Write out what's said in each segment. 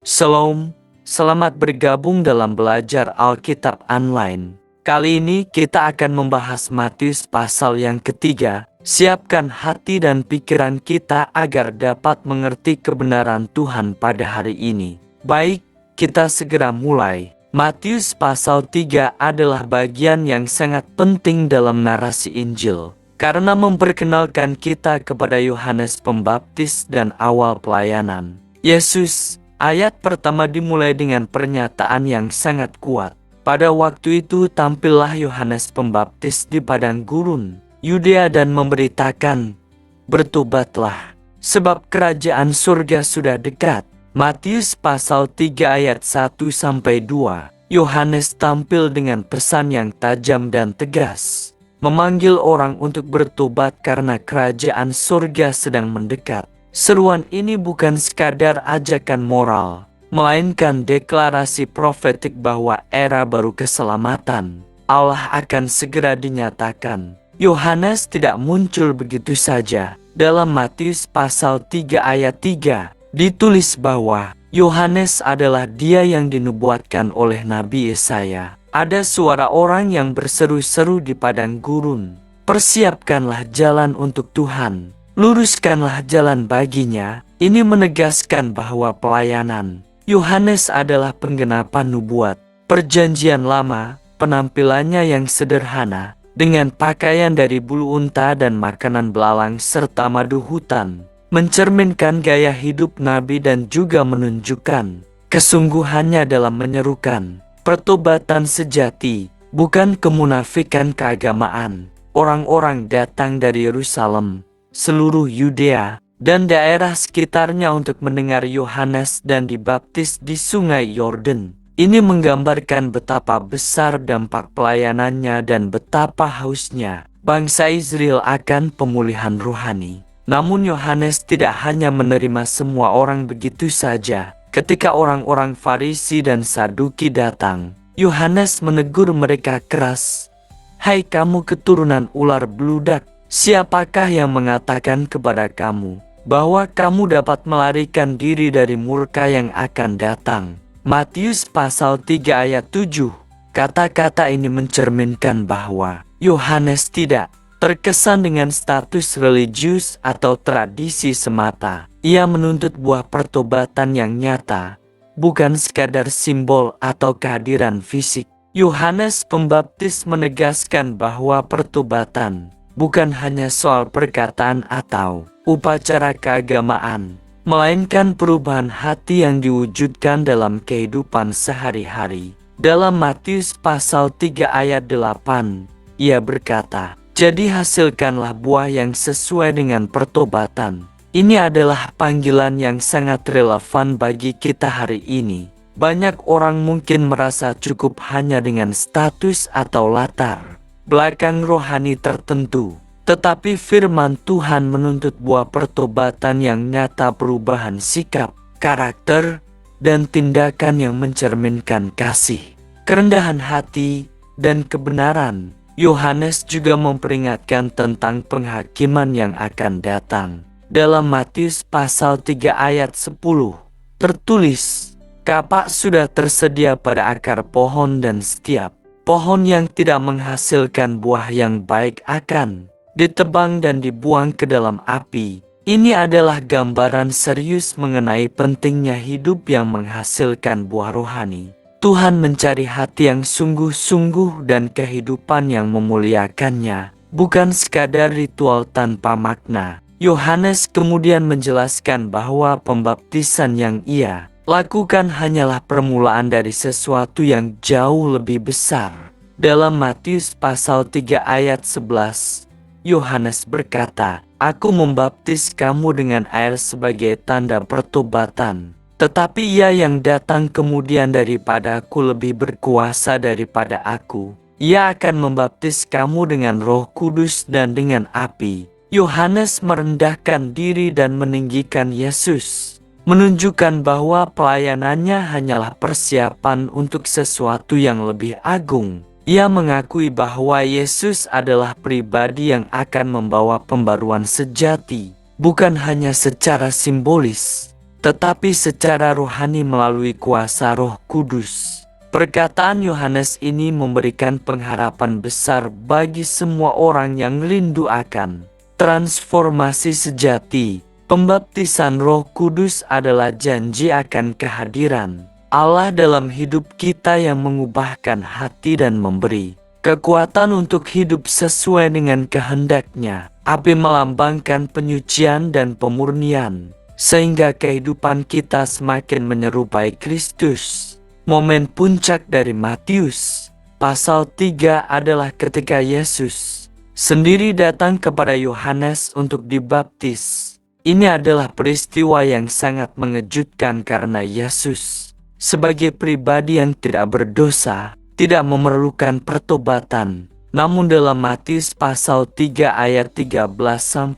Shalom, selamat bergabung dalam belajar Alkitab online. Kali ini kita akan membahas Matius pasal yang ketiga. Siapkan hati dan pikiran kita agar dapat mengerti kebenaran Tuhan pada hari ini. Baik, kita segera mulai. Matius pasal 3 adalah bagian yang sangat penting dalam narasi Injil, karena memperkenalkan kita kepada Yohanes Pembaptis dan awal pelayanan Yesus. Ayat pertama dimulai dengan pernyataan yang sangat kuat. Pada waktu itu tampillah Yohanes Pembaptis di padang gurun Yudea dan memberitakan, "Bertobatlah, sebab kerajaan surga sudah dekat." Matius pasal 3 ayat 1-2. Yohanes tampil dengan pesan yang tajam dan tegas, memanggil orang untuk bertobat karena kerajaan surga sedang mendekat. Seruan ini bukan sekadar ajakan moral, melainkan deklarasi profetik bahwa era baru keselamatan Allah akan segera dinyatakan. Yohanes tidak muncul begitu saja. Dalam Matius pasal 3 ayat 3, ditulis bahwa Yohanes adalah dia yang dinubuatkan oleh Nabi Yesaya. Ada suara orang yang berseru-seru di padang gurun, "Persiapkanlah jalan untuk Tuhan, luruskanlah jalan baginya." Ini menegaskan bahwa pelayanan Yohanes adalah penggenapan nubuat Perjanjian Lama. Penampilannya yang sederhana, dengan pakaian dari bulu unta dan makanan belalang serta madu hutan, mencerminkan gaya hidup Nabi dan juga menunjukkan kesungguhannya dalam menyerukan pertobatan sejati, bukan kemunafikan keagamaan. Orang-orang datang dari Yerusalem, seluruh Yudea, dan daerah sekitarnya untuk mendengar Yohanes dan dibaptis di sungai Yordan. Ini menggambarkan betapa besar dampak pelayanannya dan betapa hausnya bangsa Israel akan pemulihan rohani. Namun Yohanes tidak hanya menerima semua orang begitu saja. Ketika orang-orang Farisi dan Saduki datang, Yohanes menegur mereka keras. "Hai kamu keturunan ular beludak, siapakah yang mengatakan kepada kamu bahwa kamu dapat melarikan diri dari murka yang akan datang?" Matius pasal 3 ayat 7. Kata-kata ini mencerminkan bahwa Yohanes tidak terkesan dengan status religius atau tradisi semata. Ia menuntut buah pertobatan yang nyata, bukan sekadar simbol atau kehadiran fisik. Yohanes Pembaptis menegaskan bahwa pertobatan bukan hanya soal perkataan atau upacara keagamaan, melainkan perubahan hati yang diwujudkan dalam kehidupan sehari-hari. Dalam Matius pasal 3 ayat 8, ia berkata, "Jadi hasilkanlah buah yang sesuai dengan pertobatan." Ini adalah panggilan yang sangat relevan bagi kita hari ini. Banyak orang mungkin merasa cukup hanya dengan status atau latar belakang rohani tertentu. Tetapi firman Tuhan menuntut buah pertobatan yang nyata, perubahan sikap, karakter, dan tindakan yang mencerminkan kasih, kerendahan hati, dan kebenaran. Yohanes juga memperingatkan tentang penghakiman yang akan datang. Dalam Matius pasal 3 ayat 10, tertulis, "Kapak sudah tersedia pada akar pohon dan setiap pohon yang tidak menghasilkan buah yang baik akan ditebang dan dibuang ke dalam api." Ini adalah gambaran serius mengenai pentingnya hidup yang menghasilkan buah rohani. Tuhan mencari hati yang sungguh-sungguh dan kehidupan yang memuliakannya, bukan sekadar ritual tanpa makna. Yohanes kemudian menjelaskan bahwa pembaptisan yang ia lakukan hanyalah permulaan dari sesuatu yang jauh lebih besar. Dalam Matius pasal 3 ayat 11, Yohanes berkata, "Aku membaptis kamu dengan air sebagai tanda pertobatan, tetapi Ia yang datang kemudian daripadaku lebih berkuasa daripada aku. Ia akan membaptis kamu dengan Roh Kudus dan dengan api." Yohanes merendahkan diri dan meninggikan Yesus, menunjukkan bahwa pelayanannya hanyalah persiapan untuk sesuatu yang lebih agung. Ia mengakui bahwa Yesus adalah pribadi yang akan membawa pembaruan sejati, bukan hanya secara simbolis, tetapi secara rohani melalui kuasa Roh Kudus. Perkataan Yohanes ini memberikan pengharapan besar bagi semua orang yang rindu akan transformasi sejati. Pembaptisan Roh Kudus adalah janji akan kehadiran Allah dalam hidup kita yang mengubahkan hati dan memberi kekuatan untuk hidup sesuai dengan kehendak-Nya. Api melambangkan penyucian dan pemurnian, sehingga kehidupan kita semakin menyerupai Kristus. Momen puncak dari Matius pasal 3 adalah ketika Yesus sendiri datang kepada Yohanes untuk dibaptis. Ini adalah peristiwa yang sangat mengejutkan karena Yesus sebagai pribadi yang tidak berdosa, tidak memerlukan pertobatan. Namun dalam Matius pasal 3 ayat 13-14,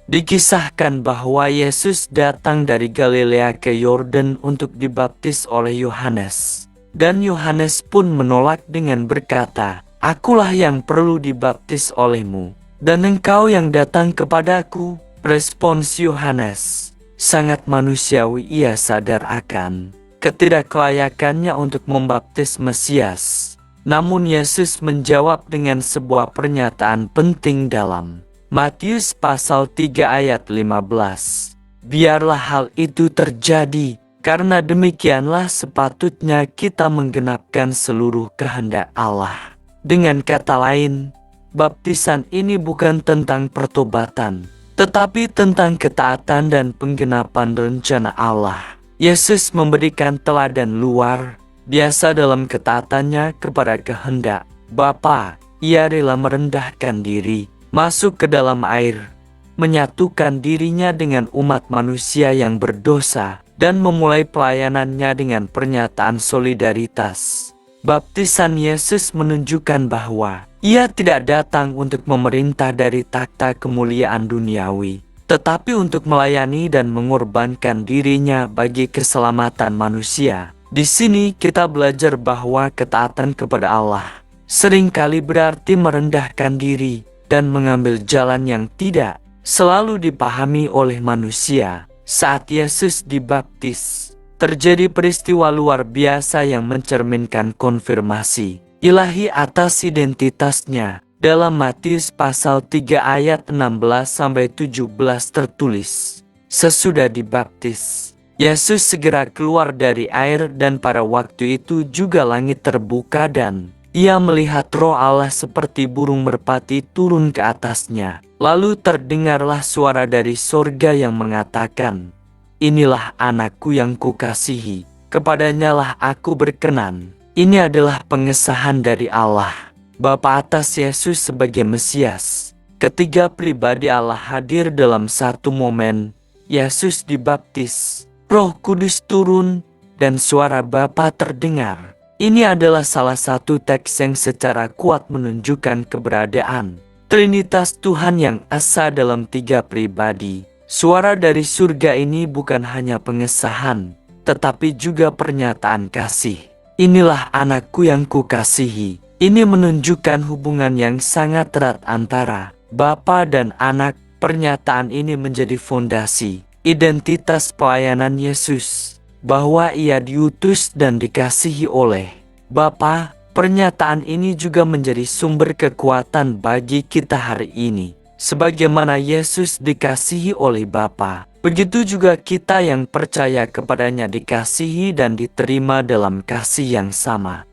dikisahkan bahwa Yesus datang dari Galilea ke Yordan untuk dibaptis oleh Yohanes. Dan Yohanes pun menolak dengan berkata, "Akulah yang perlu dibaptis olehmu, dan engkau yang datang kepadaku." Respons Yohanes sangat manusiawi. Ia sadar akan ketidaklayakannya untuk membaptis Mesias. Namun Yesus menjawab dengan sebuah pernyataan penting dalam Matius pasal 3 ayat 15. "Biarlah hal itu terjadi, karena demikianlah sepatutnya kita menggenapkan seluruh kehendak Allah." Dengan kata lain, baptisan ini bukan tentang pertobatan, tetapi tentang ketaatan dan penggenapan rencana Allah. Yesus memberikan teladan luar biasa dalam ketaatannya kepada kehendak Bapa. Ia rela merendahkan diri, masuk ke dalam air, menyatukan dirinya dengan umat manusia yang berdosa, dan memulai pelayanannya dengan pernyataan solidaritas. Baptisan Yesus menunjukkan bahwa Ia tidak datang untuk memerintah dari takhta kemuliaan duniawi, tetapi untuk melayani dan mengorbankan dirinya bagi keselamatan manusia. Di sini kita belajar bahwa ketaatan kepada Allah seringkali berarti merendahkan diri dan mengambil jalan yang tidak selalu dipahami oleh manusia. Saat Yesus dibaptis, terjadi peristiwa luar biasa yang mencerminkan konfirmasi ilahi atas identitasnya. Dalam Matius pasal 3 ayat 16-17 tertulis, "Sesudah dibaptis, Yesus segera keluar dari air, dan pada waktu itu juga langit terbuka dan Ia melihat Roh Allah seperti burung merpati turun ke atasnya. Lalu terdengarlah suara dari sorga yang mengatakan, 'Inilah anakku yang kukasihi, kepadanyalah aku berkenan.'" Ini adalah pengesahan dari Allah Bapa atas Yesus sebagai Mesias. Ketiga pribadi Allah hadir dalam satu momen. Yesus dibaptis, Roh Kudus turun, dan suara Bapa terdengar. Ini adalah salah satu teks yang secara kuat menunjukkan keberadaan Trinitas Tuhan yang esa dalam tiga pribadi. Suara dari surga ini bukan hanya pengesahan, tetapi juga pernyataan kasih. "Inilah anakku yang kukasihi." Ini menunjukkan hubungan yang sangat erat antara Bapa dan Anak. Pernyataan ini menjadi fondasi identitas pelayanan Yesus, bahwa Ia diutus dan dikasihi oleh Bapa. Pernyataan ini juga menjadi sumber kekuatan bagi kita hari ini. Sebagaimana Yesus dikasihi oleh Bapa, begitu juga kita yang percaya kepadanya dikasihi dan diterima dalam kasih yang sama.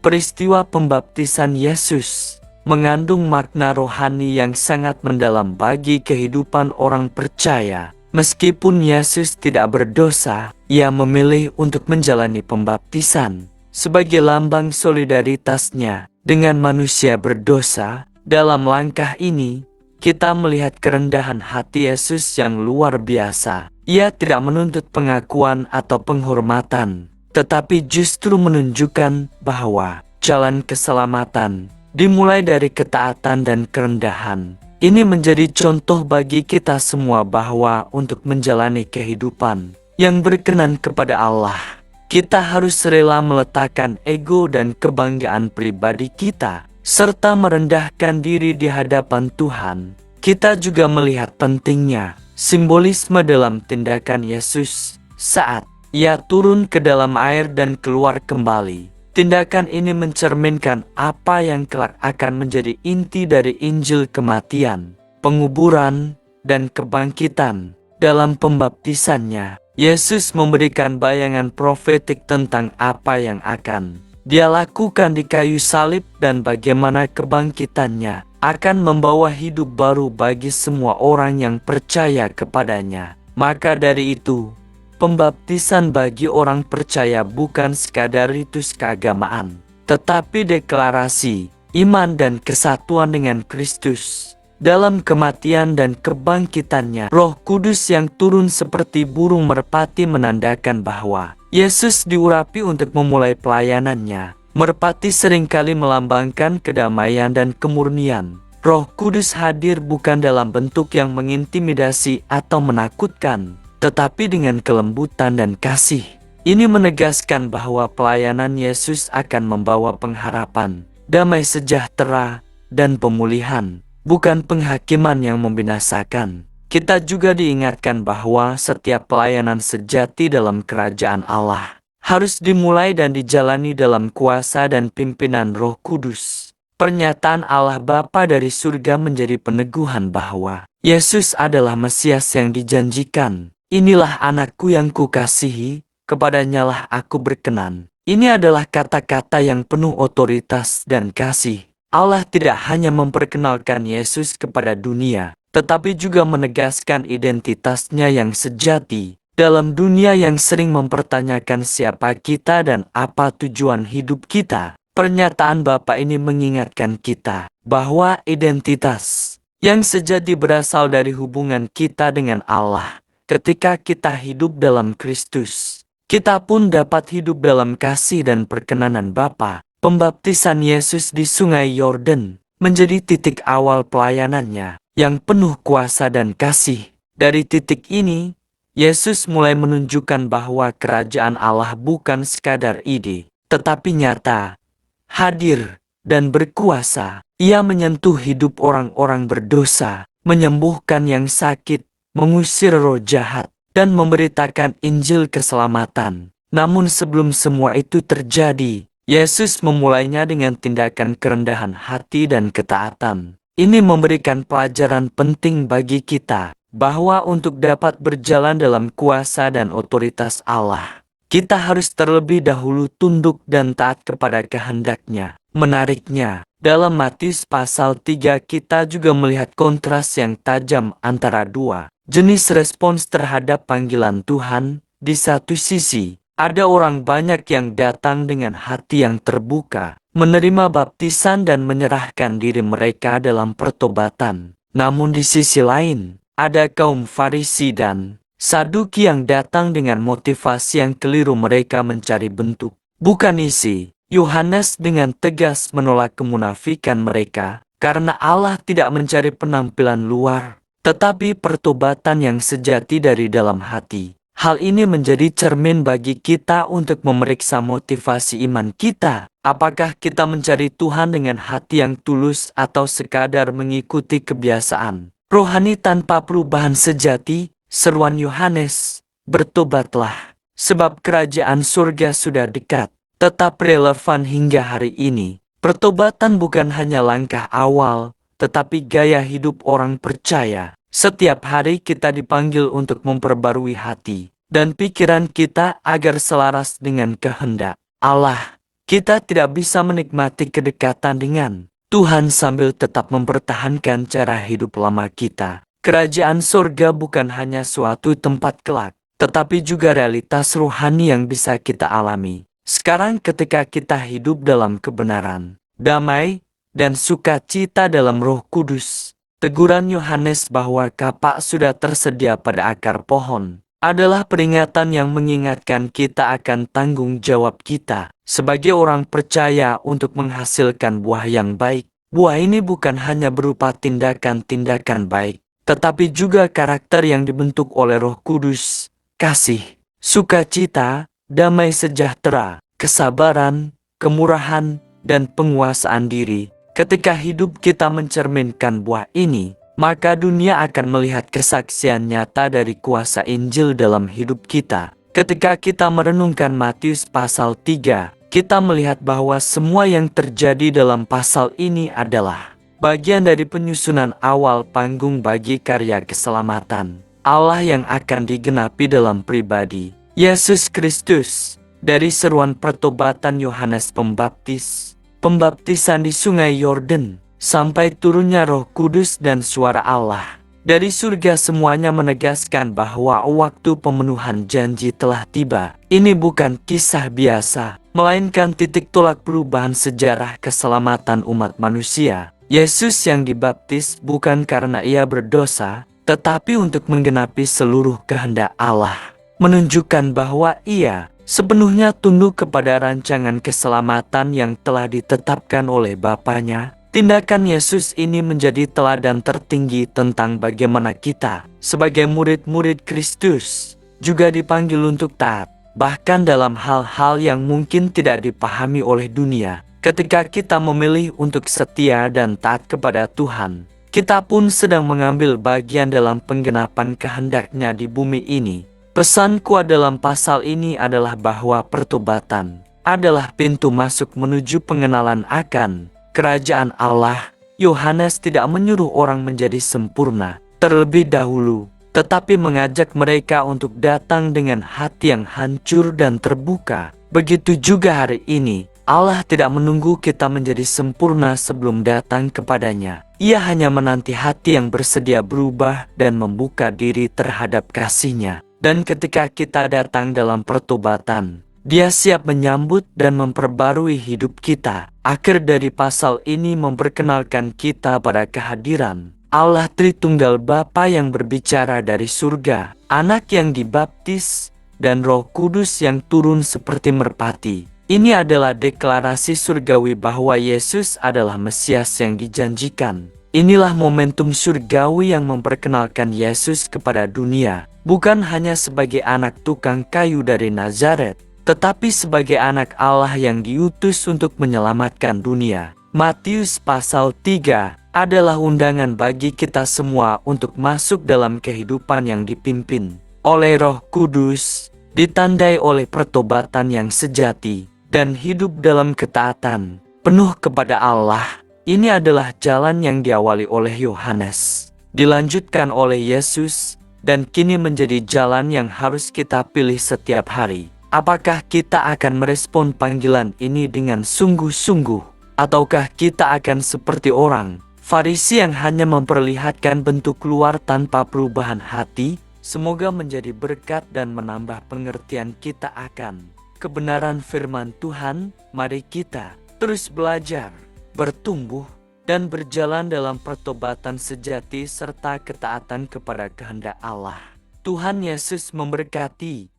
Peristiwa pembaptisan Yesus mengandung makna rohani yang sangat mendalam bagi kehidupan orang percaya. Meskipun Yesus tidak berdosa, Ia memilih untuk menjalani pembaptisan sebagai lambang solidaritasnya dengan manusia berdosa. Dalam langkah ini, kita melihat kerendahan hati Yesus yang luar biasa. Ia tidak menuntut pengakuan atau penghormatan, tetapi justru menunjukkan bahwa jalan keselamatan dimulai dari ketaatan dan kerendahan. Ini menjadi contoh bagi kita semua bahwa untuk menjalani kehidupan yang berkenan kepada Allah, kita harus rela meletakkan ego dan kebanggaan pribadi kita, serta merendahkan diri di hadapan Tuhan. Kita juga melihat pentingnya simbolisme dalam tindakan Yesus saat Ia turun ke dalam air dan keluar kembali. Tindakan ini mencerminkan apa yang kelak akan menjadi inti dari Injil kematian, penguburan, dan kebangkitan. Dalam pembaptisannya, Yesus memberikan bayangan profetik tentang apa yang akan Dia lakukan di kayu salib dan bagaimana kebangkitannya akan membawa hidup baru bagi semua orang yang percaya kepadanya. Maka dari itu, pembaptisan bagi orang percaya bukan sekadar ritus keagamaan, tetapi deklarasi iman dan kesatuan dengan Kristus. Dalam kematian dan kebangkitannya, Roh Kudus yang turun seperti burung merpati menandakan bahwa Yesus diurapi untuk memulai pelayanannya. Merpati seringkali melambangkan kedamaian dan kemurnian. Roh Kudus hadir bukan dalam bentuk yang mengintimidasi atau menakutkan, tetapi dengan kelembutan dan kasih. Ini menegaskan bahwa pelayanan Yesus akan membawa pengharapan, damai sejahtera, dan pemulihan, bukan penghakiman yang membinasakan. Kita juga diingatkan bahwa setiap pelayanan sejati dalam kerajaan Allah harus dimulai dan dijalani dalam kuasa dan pimpinan Roh Kudus. Pernyataan Allah Bapa dari surga menjadi peneguhan bahwa Yesus adalah Mesias yang dijanjikan. Inilah anakku yang kukasihi, kepadanyalah aku berkenan. Ini adalah kata-kata yang penuh otoritas dan kasih. Allah tidak hanya memperkenalkan Yesus kepada dunia, tetapi juga menegaskan identitasnya yang sejati. Dalam dunia yang sering mempertanyakan siapa kita dan apa tujuan hidup kita, pernyataan Bapa ini mengingatkan kita bahwa identitas yang sejati berasal dari hubungan kita dengan Allah. Ketika kita hidup dalam Kristus, kita pun dapat hidup dalam kasih dan perkenanan Bapa. Pembaptisan Yesus di Sungai Yordan menjadi titik awal pelayanannya yang penuh kuasa dan kasih. Dari titik ini, Yesus mulai menunjukkan bahwa kerajaan Allah bukan sekadar ide, tetapi nyata, hadir, dan berkuasa. Ia menyentuh hidup orang-orang berdosa, menyembuhkan yang sakit, mengusir roh jahat, dan memberitakan Injil keselamatan. Namun sebelum semua itu terjadi, Yesus memulainya dengan tindakan kerendahan hati dan ketaatan. Ini memberikan pelajaran penting bagi kita, bahwa untuk dapat berjalan dalam kuasa dan otoritas Allah, kita harus terlebih dahulu tunduk dan taat kepada kehendak-Nya. Menariknya, dalam Matius pasal 3 kita juga melihat kontras yang tajam antara dua jenis respons terhadap panggilan Tuhan. Di satu sisi, ada orang banyak yang datang dengan hati yang terbuka, menerima baptisan dan menyerahkan diri mereka dalam pertobatan. Namun di sisi lain, ada kaum Farisi dan Saduki yang datang dengan motivasi yang keliru. Mereka mencari bentuk, bukan isi. Yohanes dengan tegas menolak kemunafikan mereka, karena Allah tidak mencari penampilan luar, tetapi pertobatan yang sejati dari dalam hati. Hal ini menjadi cermin bagi kita untuk memeriksa motivasi iman kita. Apakah kita mencari Tuhan dengan hati yang tulus atau sekadar mengikuti kebiasaan rohani tanpa perubahan sejati? Seruan Yohanes, bertobatlah, sebab kerajaan surga sudah dekat. Tetap relevan hingga hari ini. Pertobatan bukan hanya langkah awal, tetapi gaya hidup orang percaya. Setiap hari kita dipanggil untuk memperbarui hati dan pikiran kita agar selaras dengan kehendak Allah. Kita tidak bisa menikmati kedekatan dengan Tuhan sambil tetap mempertahankan cara hidup lama kita. Kerajaan surga bukan hanya suatu tempat kelak, tetapi juga realitas rohani yang bisa kita alami sekarang ketika kita hidup dalam kebenaran, damai, dan sukacita dalam Roh Kudus. Teguran Yohanes bahwa kapak sudah tersedia pada akar pohon adalah peringatan yang mengingatkan kita akan tanggung jawab kita sebagai orang percaya untuk menghasilkan buah yang baik. Buah ini bukan hanya berupa tindakan-tindakan baik, tetapi juga karakter yang dibentuk oleh Roh Kudus, kasih, sukacita, damai sejahtera, kesabaran, kemurahan, dan penguasaan diri. Ketika hidup kita mencerminkan buah ini, maka dunia akan melihat kesaksian nyata dari kuasa Injil dalam hidup kita. Ketika kita merenungkan Matius pasal 3, kita melihat bahwa semua yang terjadi dalam pasal ini adalah bagian dari penyusunan awal panggung bagi karya keselamatan Allah yang akan digenapi dalam pribadi Yesus Kristus. Dari seruan pertobatan Yohanes Pembaptis, pembaptisan di Sungai Yordan, sampai turunnya Roh Kudus dan suara Allah dari surga, semuanya menegaskan bahwa waktu pemenuhan janji telah tiba. Ini bukan kisah biasa, melainkan titik tolak perubahan sejarah keselamatan umat manusia. Yesus yang dibaptis bukan karena ia berdosa, tetapi untuk menggenapi seluruh kehendak Allah, menunjukkan bahwa ia sepenuhnya tunduk kepada rancangan keselamatan yang telah ditetapkan oleh Bapanya. Tindakan Yesus ini menjadi teladan tertinggi tentang bagaimana kita, sebagai murid-murid Kristus, juga dipanggil untuk taat, bahkan dalam hal-hal yang mungkin tidak dipahami oleh dunia. Ketika kita memilih untuk setia dan taat kepada Tuhan, kita pun sedang mengambil bagian dalam penggenapan kehendak-Nya di bumi ini. Pesanku dalam pasal ini adalah bahwa pertobatan adalah pintu masuk menuju pengenalan akan kerajaan Allah. Yohanes tidak menyuruh orang menjadi sempurna terlebih dahulu, tetapi mengajak mereka untuk datang dengan hati yang hancur dan terbuka. Begitu juga hari ini, Allah tidak menunggu kita menjadi sempurna sebelum datang kepadanya. Ia hanya menanti hati yang bersedia berubah dan membuka diri terhadap kasih-Nya. Dan ketika kita datang dalam pertobatan, Dia siap menyambut dan memperbarui hidup kita. Akhir dari pasal ini memperkenalkan kita pada kehadiran Allah Tritunggal Bapa yang berbicara dari surga, Anak yang dibaptis, dan Roh Kudus yang turun seperti merpati. Ini adalah deklarasi surgawi bahwa Yesus adalah Mesias yang dijanjikan. Inilah momentum surgawi yang memperkenalkan Yesus kepada dunia, bukan hanya sebagai anak tukang kayu dari Nazaret, tetapi sebagai anak Allah yang diutus untuk menyelamatkan dunia. Matius pasal 3 adalah undangan bagi kita semua untuk masuk dalam kehidupan yang dipimpin oleh Roh Kudus, ditandai oleh pertobatan yang sejati, dan hidup dalam ketaatan penuh kepada Allah. Ini adalah jalan yang diawali oleh Yohanes, dilanjutkan oleh Yesus, dan kini menjadi jalan yang harus kita pilih setiap hari. Apakah kita akan merespon panggilan ini dengan sungguh-sungguh, ataukah kita akan seperti orang Farisi yang hanya memperlihatkan bentuk luar tanpa perubahan hati? Semoga menjadi berkat dan menambah pengertian kita akan kebenaran firman Tuhan. Mari kita terus belajar, bertumbuh, dan berjalan dalam pertobatan sejati serta ketaatan kepada kehendak Allah. Tuhan Yesus memberkati.